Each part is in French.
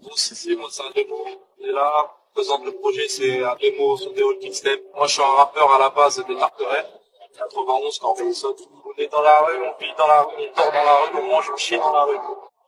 tous ici, moi c'est un démo. Et là, présente le projet, c'est un démo sur des All Kick Step. Moi je suis un rappeur à la base des Tarterets. 91 quand on fait ça. On est dans la rue, on vit dans la rue, on dort dans la rue, on mange, on chie dans la rue.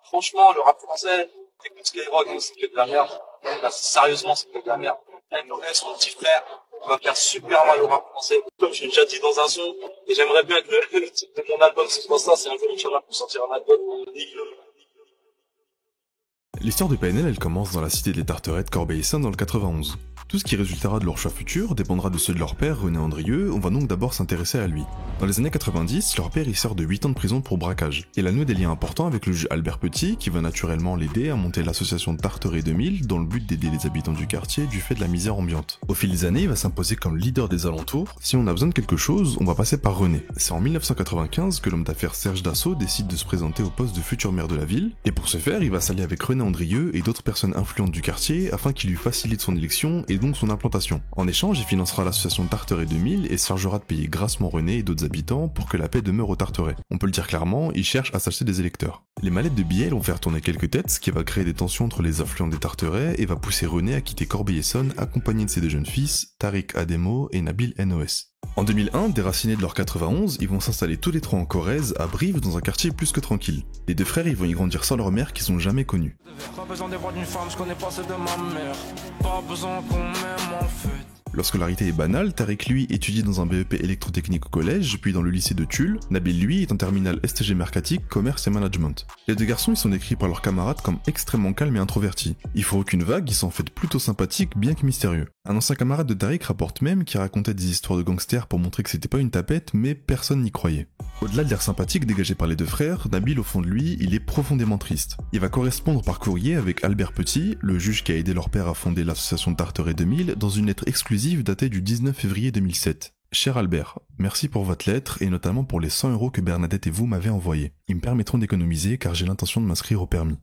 Franchement, le rap français, t'écoutes Skyrock, c'est que de la merde. Là, sérieusement, c'est que de la merde. NOS, mon petit frère, on va faire super mal au rap français. Comme j'ai déjà dit dans un son, et j'aimerais bien que le titre de mon album, c'est pas ça, c'est un jour, Inch'Allah, pour sortir un album. L'histoire de PNL, elle commence dans la cité des Tarterets de Corbeil-Essonnes dans le 91. Tout ce qui résultera de leur choix futur dépendra de ceux de leur père, René Andrieux, on va donc d'abord s'intéresser à lui. Dans les années 90, leur père y sort de 8 ans de prison pour braquage. Il a noué des liens importants avec le juge Albert Petit, qui va naturellement l'aider à monter l'association Tarteret 2000 dans le but d'aider les habitants du quartier du fait de la misère ambiante. Au fil des années, il va s'imposer comme leader des alentours. Si on a besoin de quelque chose, on va passer par René. C'est en 1995 que l'homme d'affaires Serge Dassault décide de se présenter au poste de futur maire de la ville, et pour ce faire, il va s'allier avec René Andrieux et d'autres personnes influentes du quartier afin qu'il lui facilite son élection et donc son implantation. En échange, il financera l'association Tarteret 2000 et se chargera de payer grassement René et d'autres habitants pour que la paix demeure au Tarteret. On peut le dire clairement, il cherche à s'acheter des électeurs. Les mallettes de billets vont faire tourner quelques têtes, ce qui va créer des tensions entre les affluents des Tarterets et va pousser René à quitter Corbeil-Essonnes accompagné de ses deux jeunes fils, Tariq Ademo et Nabil NOS. En 2001, déracinés de leur 91, ils vont s'installer tous les trois en Corrèze, à Brive, dans un quartier plus que tranquille. Les deux frères, ils vont y grandir sans leur mère qu'ils ont jamais connue. Pas besoin des voix d'une femme, je connais pas celle de ma mère. Pas besoin qu'on m'aime en fait. Leur scolarité est banale, Tariq lui étudie dans un BEP électrotechnique au collège, puis dans le lycée de Tulle. Nabil lui est en terminale STG Mercatique, commerce et management. Les deux garçons ils sont décrits par leurs camarades comme extrêmement calmes et introvertis. Il faut aucune vague, ils sont en fait plutôt sympathiques, bien que mystérieux. Un ancien camarade de Tariq rapporte même qu'il racontait des histoires de gangsters pour montrer que c'était pas une tapette, mais personne n'y croyait. Au-delà de l'air sympathique dégagé par les deux frères, Nabil au fond de lui, il est profondément triste. Il va correspondre par courrier avec Albert Petit, le juge qui a aidé leur père à fonder l'association Tarteret 2000, dans une lettre exclusive datée du 19 février 2007. Cher Albert, merci pour votre lettre et notamment pour les 100 € que Bernadette et vous m'avez envoyés. Ils me permettront d'économiser car j'ai l'intention de m'inscrire au permis.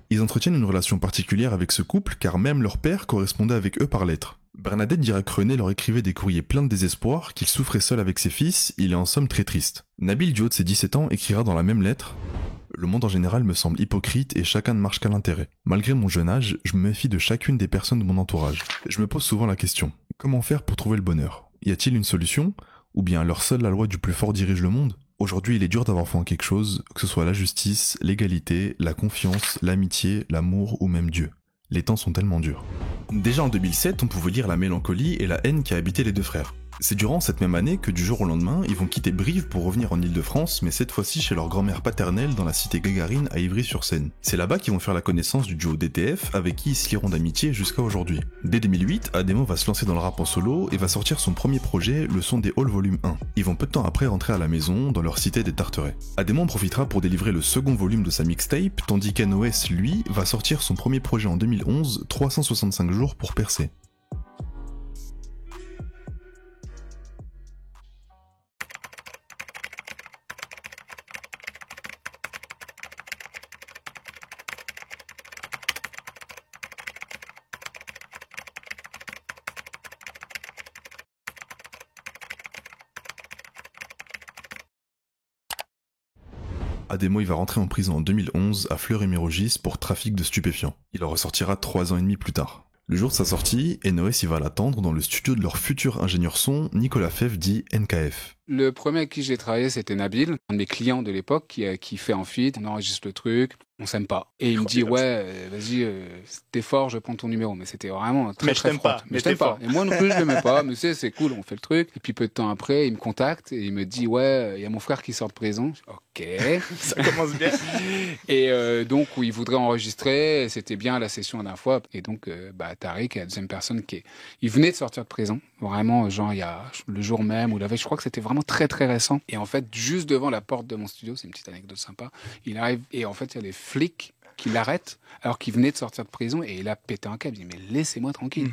Ils entretiennent une relation particulière avec ce couple car même leur père correspondait avec eux par lettre. Bernadette dira que René leur écrivait des courriers pleins de désespoir, qu'il souffrait seul avec ses fils, il est en somme très triste. Nabil, du haut de ses 17 ans, écrira dans la même lettre « Le monde en général me semble hypocrite et chacun ne marche qu'à l'intérêt. Malgré mon jeune âge, je me méfie de chacune des personnes de mon entourage. Je me pose souvent la question, comment faire pour trouver le bonheur? Y a-t-il une solution? Ou bien à l'heure seule la loi du plus fort dirige le monde? Aujourd'hui, il est dur d'avoir foi en quelque chose, que ce soit la justice, l'égalité, la confiance, l'amitié, l'amour ou même Dieu. Les temps sont tellement durs. » Déjà en 2007, on pouvait lire la mélancolie et la haine qui a habité les deux frères. C'est durant cette même année que du jour au lendemain, ils vont quitter Brive pour revenir en Île-de-France, mais cette fois-ci chez leur grand-mère paternelle dans la cité Gagarine à Ivry-sur-Seine. C'est là-bas qu'ils vont faire la connaissance du duo DTF, avec qui ils se lieront d'amitié jusqu'à aujourd'hui. Dès 2008, Ademo va se lancer dans le rap en solo et va sortir son premier projet, le son des Halls Volume 1. Ils vont peu de temps après rentrer à la maison, dans leur cité des Tarterets. Ademo en profitera pour délivrer le second volume de sa mixtape, tandis qu'NOS, lui, va sortir son premier projet en 2011, 365 jours pour percer. Ademo il va rentrer en prison en 2011 à Fleury-Mérogis pour trafic de stupéfiants. Il en ressortira 3 ans et demi plus tard. Le jour de sa sortie, NOS il va l'attendre dans le studio de leur futur ingénieur son, Nicolas Fèvre dit NKF. Le premier avec qui j'ai travaillé, c'était Nabil, un de mes clients de l'époque qui fait en feat, on enregistre le truc, on s'aime pas. Et il me dit, ouais, vas-y, t'es fort, je prends ton numéro. Mais c'était vraiment très, très froid. Mais je t'aime pas. Et moi non plus, je l'aimais pas. Mais c'est cool, on fait le truc. Et puis peu de temps après, il me contacte et il me dit, ouais, il y a mon frère qui sort de prison. Ok. Ça commence bien. Et donc, où il voudrait enregistrer, c'était bien la session à la fois. Et donc, Tariq est la deuxième personne il venait de sortir de prison. Vraiment, genre, il y a le jour même ou la veille, je crois que c'était vraiment très très récent. Et en fait, juste devant la porte de mon studio, c'est une petite anecdote sympa, il arrive et en fait, il y a des flics qui l'arrêtent alors qu'il venait de sortir de prison et il a pété un câble. Il dit, mais laissez-moi tranquille.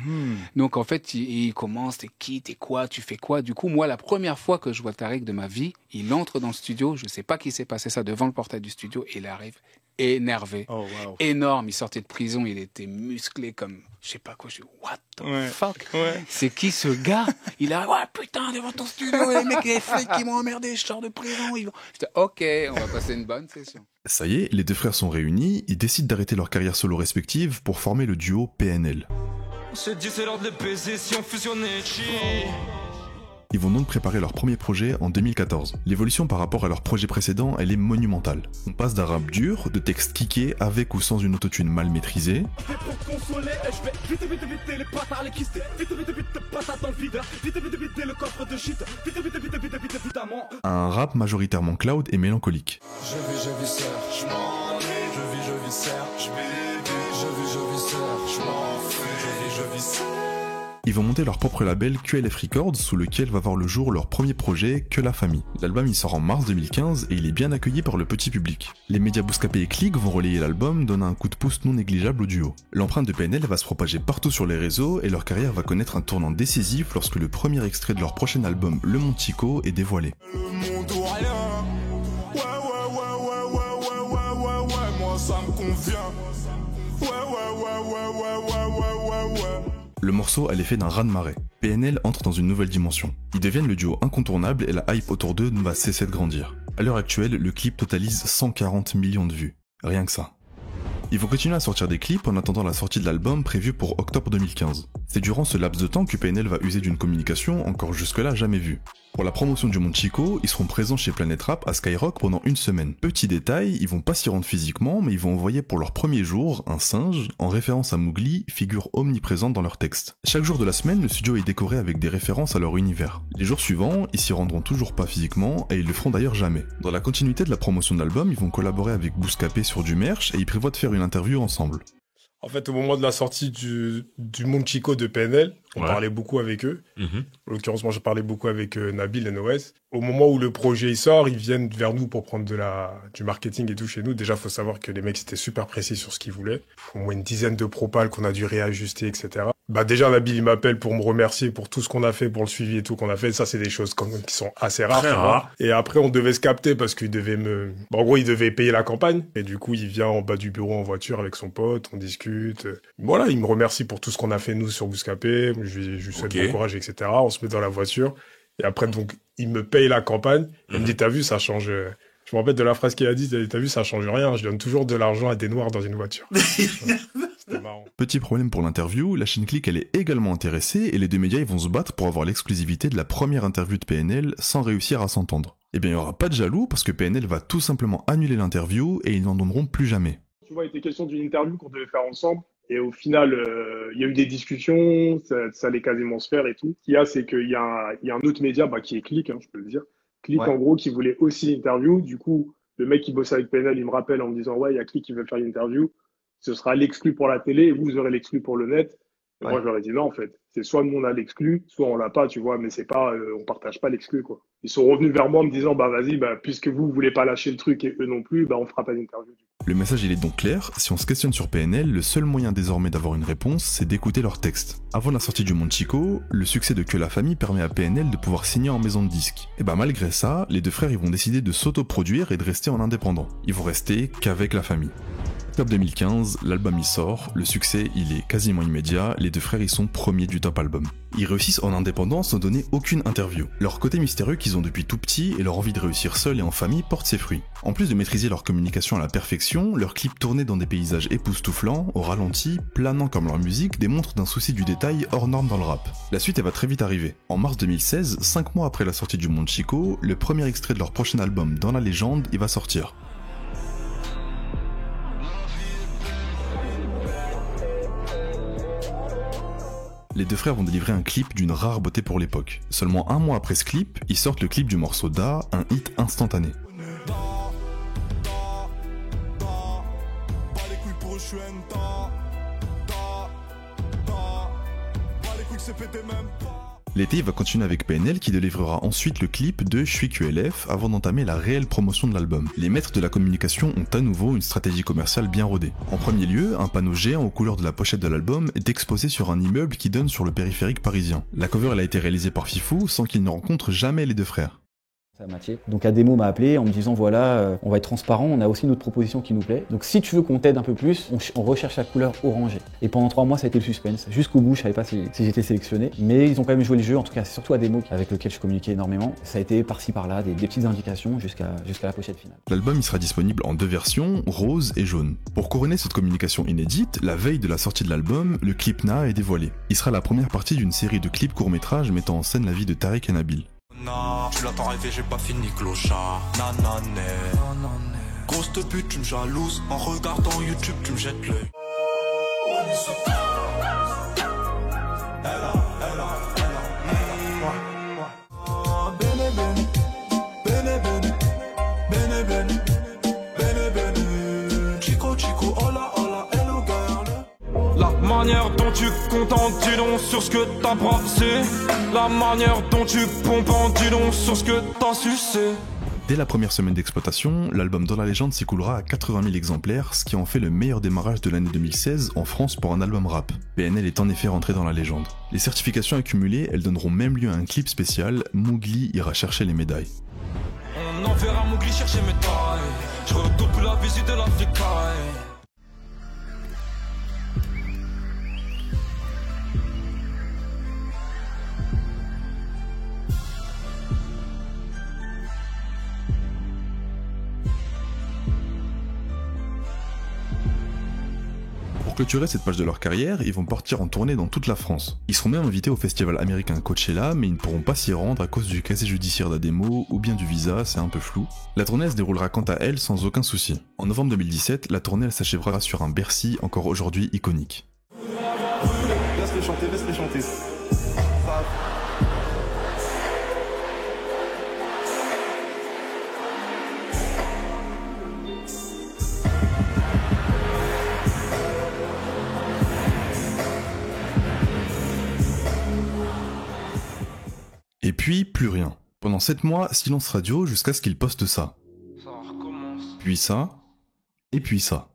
Donc en fait, il commence, t'es qui, t'es quoi, tu fais quoi? Du coup, moi, la première fois que je vois Tariq de ma vie, il entre dans le studio, je sais pas qui s'est passé ça devant le portail du studio et il arrive énervé, énorme. Il sortait de prison, il était musclé comme, je sais pas quoi, je suis, what the fuck? C'est qui ce gars? Il a, ouais, putain, devant ton studio, les mecs, les flics qui m'ont emmerdé, je sors de prison. J'étais, ok, on va passer une bonne session. Ça y est, les deux frères sont réunis, ils décident d'arrêter leur carrière solo respective pour former le duo PNL. J'ai dit c'est l'heure de les baiser si on fusionnait. Ils vont donc préparer leur premier projet en 2014. L'évolution par rapport à leur projet précédent, elle est monumentale. On passe d'un rap dur, de textes kickés avec ou sans une autotune mal maîtrisée, à un rap majoritairement cloud et mélancolique. Je vis, serre, je m'en vais. Je vis, serre, je vis, serre, je m'en vais. Je vis, serre. Ils vont monter leur propre label QLF Records sous lequel va voir le jour leur premier projet, Que la famille. L'album il sort en mars 2015 et il est bien accueilli par le petit public. Les médias Bouscapé et Click vont relayer l'album, donnant un coup de pouce non négligeable au duo. L'empreinte de PNL va se propager partout sur les réseaux et leur carrière va connaître un tournant décisif lorsque le premier extrait de leur prochain album, Le Monde Chico, est dévoilé. Le monde ou rien. Ouais, moi ça me convient. Le morceau a l'effet d'un raz-de-marée. PNL entre dans une nouvelle dimension. Ils deviennent le duo incontournable et la hype autour d'eux ne va cesser de grandir. À l'heure actuelle, le clip totalise 140 millions de vues. Rien que ça. Ils vont continuer à sortir des clips en attendant la sortie de l'album prévue pour octobre 2015. C'est durant ce laps de temps que PNL va user d'une communication encore jusque-là jamais vue. Pour la promotion du Monde Chico, ils seront présents chez Planet Rap à Skyrock pendant une semaine. Petit détail, ils vont pas s'y rendre physiquement, mais ils vont envoyer pour leur premier jour un singe, en référence à Mowgli, figure omniprésente dans leur texte. Chaque jour de la semaine, le studio est décoré avec des références à leur univers. Les jours suivants, ils s'y rendront toujours pas physiquement, et ils le feront d'ailleurs jamais. Dans la continuité de la promotion de l'album, ils vont collaborer avec Bouscapé sur du merch, et ils prévoient de faire une interview ensemble. En fait, au moment de la sortie du Monde Chico de PNL, on parlait beaucoup avec eux. En l'occurrence, moi, je parlais beaucoup avec Nabil et NOS. Au moment où le projet il sort, ils viennent vers nous pour prendre du marketing et tout chez nous. Déjà, faut savoir que les mecs étaient super précis sur ce qu'ils voulaient. Au moins une dizaine de propals qu'on a dû réajuster, etc. Déjà, Nabil, il m'appelle pour me remercier pour tout ce qu'on a fait, pour le suivi et tout qu'on a fait. Ça, c'est des choses quand même qui sont assez rares. Très rares. Et après, on devait se capter parce qu'il devait en gros, il devait payer la campagne. Et du coup, il vient en bas du bureau en voiture avec son pote, on discute. Voilà, il me remercie pour tout ce qu'on a fait, nous, sur Bouscapé. Je lui souhaite bon courage, etc. On se met dans la voiture. Et après, donc, il me paye la campagne. Il me dit, t'as vu, ça change... Je me rappelle de la phrase qu'il a dit, t'as vu, ça change rien. Je donne toujours de l'argent à des noirs dans une voiture. C'était marrant. Petit problème pour l'interview, la chaîne Click elle est également intéressée et les deux médias ils vont se battre pour avoir l'exclusivité de la première interview de PNL sans réussir à s'entendre. Eh bien il n'y aura pas de jaloux parce que PNL va tout simplement annuler l'interview et ils n'en donneront plus jamais. Tu vois, il était question d'une interview qu'on devait faire ensemble. Et au final, il y a eu des discussions, ça allait quasiment se faire et tout. Ce qu'il y a, c'est qu'il y a un autre média qui est Click, je peux le dire. Click, en gros, qui voulait aussi l'interview. Du coup, le mec qui bossait avec PNL, il me rappelle en me disant « Ouais, il y a Click qui veut faire une interview. Ce sera l'exclu pour la télé et vous aurez l'exclu pour le net. » Et moi, je leur ai dit non, en fait. C'est soit nous, on a l'exclu, soit on l'a pas, tu vois, mais c'est pas, on partage pas l'exclu, quoi. Ils sont revenus vers moi en me disant, vas-y, puisque vous voulez pas lâcher le truc et eux non plus, on fera pas d'interview. Le message il est donc clair, si on se questionne sur PNL, le seul moyen désormais d'avoir une réponse, c'est d'écouter leurs textes. Avant la sortie du Monde Chico, le succès de Que la famille permet à PNL de pouvoir signer en maison de disques. Et malgré ça, les deux frères ils vont décider de s'autoproduire et de rester en indépendant. Ils vont rester qu'avec la famille. Top 2015, l'album il sort, le succès il est quasiment immédiat, les deux frères ils sont premiers du top album. Ils réussissent en indépendance sans donner aucune interview. Leur côté mystérieux qu'ils ont depuis tout petit et leur envie de réussir seul et en famille porte ses fruits. En plus de maîtriser leur communication à la perfection, leurs clips tournés dans des paysages époustouflants, au ralenti, planant comme leur musique, démontrent d'un souci du détail hors norme dans le rap. La suite elle va très vite arriver. En mars 2016, 5 mois après la sortie du Monde Chico, le premier extrait de leur prochain album, Dans la légende, il va sortir. Les deux frères vont délivrer un clip d'une rare beauté pour l'époque. Seulement un mois après ce clip, ils sortent le clip du morceau Da, un hit instantané. L'été il va continuer avec PNL qui délivrera ensuite le clip de Je suis QLF avant d'entamer la réelle promotion de l'album. Les maîtres de la communication ont à nouveau une stratégie commerciale bien rodée. En premier lieu, un panneau géant aux couleurs de la pochette de l'album est exposé sur un immeuble qui donne sur le périphérique parisien. La cover elle a été réalisée par Fifou sans qu'il ne rencontre jamais les deux frères. Mathieu. Donc Ademo m'a appelé en me disant voilà, on va être transparent, on a aussi notre proposition qui nous plaît. Donc si tu veux qu'on t'aide un peu plus, on recherche la couleur orangée. Et pendant 3 mois, ça a été le suspense. Jusqu'au bout, je savais pas si j'étais sélectionné, mais ils ont quand même joué le jeu. En tout cas, c'est surtout Ademo avec lequel je communiquais énormément. Ça a été par-ci par-là, des petites indications jusqu'à la pochette finale. L'album il sera disponible en 2 versions, rose et jaune. Pour couronner cette communication inédite, la veille de la sortie de l'album, le clip Na est dévoilé. Il sera la première partie d'une série de clips courts-métrages mettant en scène la vie de Tariq et Nabil. Tu l'attends rêver, j'ai pas fini clochard. Nanané. Grosse te pute, tu me jalouses. En regardant YouTube, tu me jettes l'œil. La manière dont tu comptes en dis donc sur ce que t'as brassé. La manière dont tu pompes en dis donc sur ce que t'as sucé. Dès la première semaine d'exploitation, l'album Dans la légende s'écoulera à 80 000 exemplaires, ce qui en fait le meilleur démarrage de l'année 2016 en France pour un album rap. PNL est en effet rentré dans la légende. Les certifications accumulées, elles donneront même lieu à un clip spécial, Mowgli ira chercher les médailles. On enverra Mowgli chercher mes tailles. Je redouble la visite de l'Afrique. Pour clôturer cette page de leur carrière, ils vont partir en tournée dans toute la France. Ils seront même invités au festival américain Coachella, mais ils ne pourront pas s'y rendre à cause du casier judiciaire d'Ademo ou bien du visa, c'est un peu flou. La tournée se déroulera quant à elle sans aucun souci. En novembre 2017, la tournée elle s'achèvera sur un Bercy encore aujourd'hui iconique. Laisse-les chanter, laisse-les chanter. Et puis, plus rien. Pendant 7 mois, silence radio jusqu'à ce qu'ils postent ça. Ça recommence. Puis ça, et puis ça.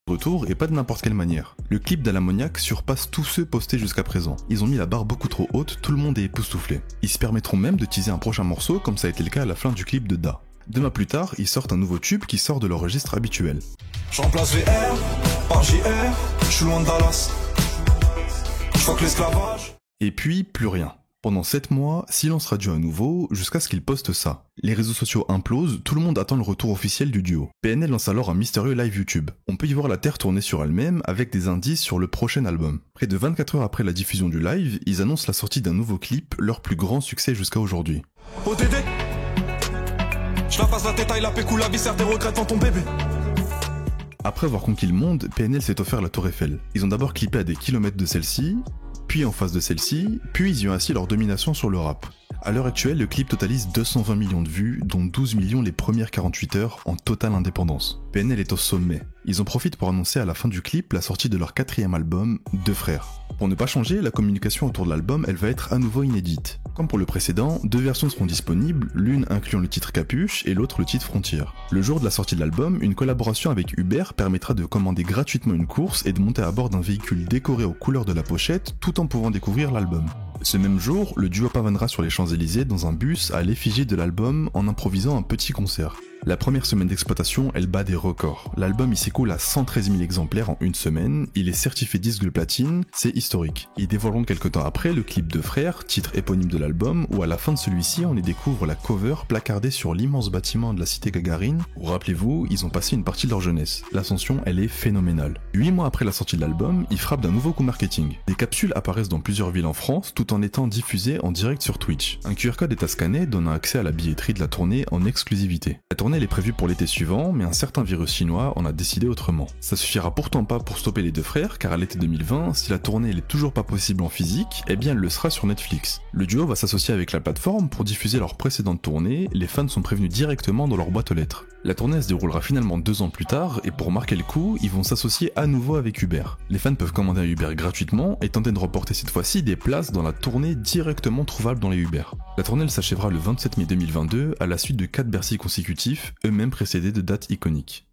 Retour et pas de n'importe quelle manière. Le clip d'Alamoniac surpasse tous ceux postés jusqu'à présent. Ils ont mis la barre beaucoup trop haute, tout le monde est époustouflé. Ils se permettront même de teaser un prochain morceau comme ça a été le cas à la fin du clip de Da. 2 mois plus tard, ils sortent un nouveau tube qui sort de leur registre habituel. Je remplace VR par JR, je suis loin de Dallas. Je crois que l'esclavage. Et puis, plus rien. Pendant 7 mois, silence radio à nouveau, jusqu'à ce qu'ils postent ça. Les réseaux sociaux implosent, tout le monde attend le retour officiel du duo. PNL lance alors un mystérieux live YouTube. On peut y voir la Terre tourner sur elle-même avec des indices sur le prochain album. Près de 24 heures après la diffusion du live, ils annoncent la sortie d'un nouveau clip, leur plus grand succès jusqu'à aujourd'hui. ODD, je la passe la tête, la pécou, la viscère, tes regrets dans ton bébé. Après avoir conquis le monde, PNL s'est offert la Tour Eiffel. Ils ont d'abord clippé à des kilomètres de celle-ci, puis en face de celle-ci, puis ils y ont assis leur domination sur le rap. À l'heure actuelle, le clip totalise 220 millions de vues, dont 12 millions les premières 48 heures en totale indépendance. PNL est au sommet. Ils en profitent pour annoncer à la fin du clip la sortie de leur 4e album, Deux Frères. Pour ne pas changer, la communication autour de l'album, elle va être à nouveau inédite. Comme pour le précédent, 2 versions seront disponibles, l'une incluant le titre Capuche et l'autre le titre Frontière. Le jour de la sortie de l'album, une collaboration avec Uber permettra de commander gratuitement une course et de monter à bord d'un véhicule décoré aux couleurs de la pochette tout en pouvant découvrir l'album. Ce même jour, le duo pavanera sur les Champs-Élysées dans un bus à l'effigie de l'album en improvisant un petit concert. La première semaine d'exploitation, elle bat des records. L'album il s'écoule à 113 000 exemplaires en une semaine, il est certifié disque de platine, c'est historique. Ils dévoileront quelques temps après le clip de Frères, titre éponyme de l'album, où à la fin de celui-ci on y découvre la cover placardée sur l'immense bâtiment de la cité Gagarine, où rappelez-vous, ils ont passé une partie de leur jeunesse. L'ascension, elle est phénoménale. 8 mois après la sortie de l'album, ils frappent d'un nouveau coup marketing. Des capsules apparaissent dans plusieurs villes en France, tout en étant diffusées en direct sur Twitch. Un QR code est à scanner, donnant accès à la billetterie de la tournée en exclusivité. La tournée elle est prévue pour l'été suivant, mais un certain virus chinois en a décidé autrement. Ça suffira pourtant pas pour stopper les Deux Frères, car à l'été 2020, si la tournée elle est toujours pas possible en physique, eh bien elle le sera sur Netflix. Le duo va s'associer avec la plateforme pour diffuser leur précédente tournée, les fans sont prévenus directement dans leur boîte aux lettres. La tournée se déroulera finalement 2 ans plus tard, et pour marquer le coup, ils vont s'associer à nouveau avec Uber. Les fans peuvent commander un Uber gratuitement, et tenter de remporter cette fois-ci des places dans la tournée directement trouvables dans les Uber. La tournée elle s'achèvera le 27 mai 2022, à la suite de 4 Bercy consécutifs, eux-mêmes précédés de dates iconiques.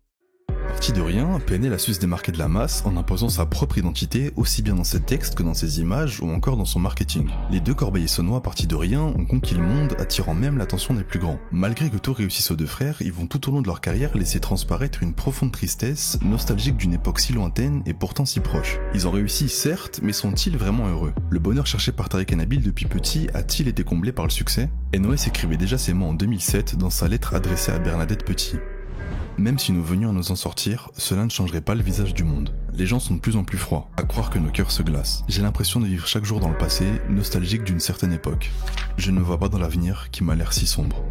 Parti de rien, PNL a su se démarquer de la masse en imposant sa propre identité aussi bien dans ses textes que dans ses images ou encore dans son marketing. Les deux corbeil-essonnois partis de rien ont conquis le monde, attirant même l'attention des plus grands. Malgré que tout réussisse aux deux frères, ils vont tout au long de leur carrière laisser transparaître une profonde tristesse, nostalgique d'une époque si lointaine et pourtant si proche. Ils ont réussi certes, mais sont-ils vraiment heureux? Le bonheur cherché par Tariq et Nabil depuis petit a-t-il été comblé par le succès? NOS écrivait déjà ces mots en 2007 dans sa lettre adressée à Bernadette Petit. Même si nous venions à nous en sortir, cela ne changerait pas le visage du monde. Les gens sont de plus en plus froids, à croire que nos cœurs se glacent. J'ai l'impression de vivre chaque jour dans le passé, nostalgique d'une certaine époque. Je ne me vois pas dans l'avenir qui m'a l'air si sombre.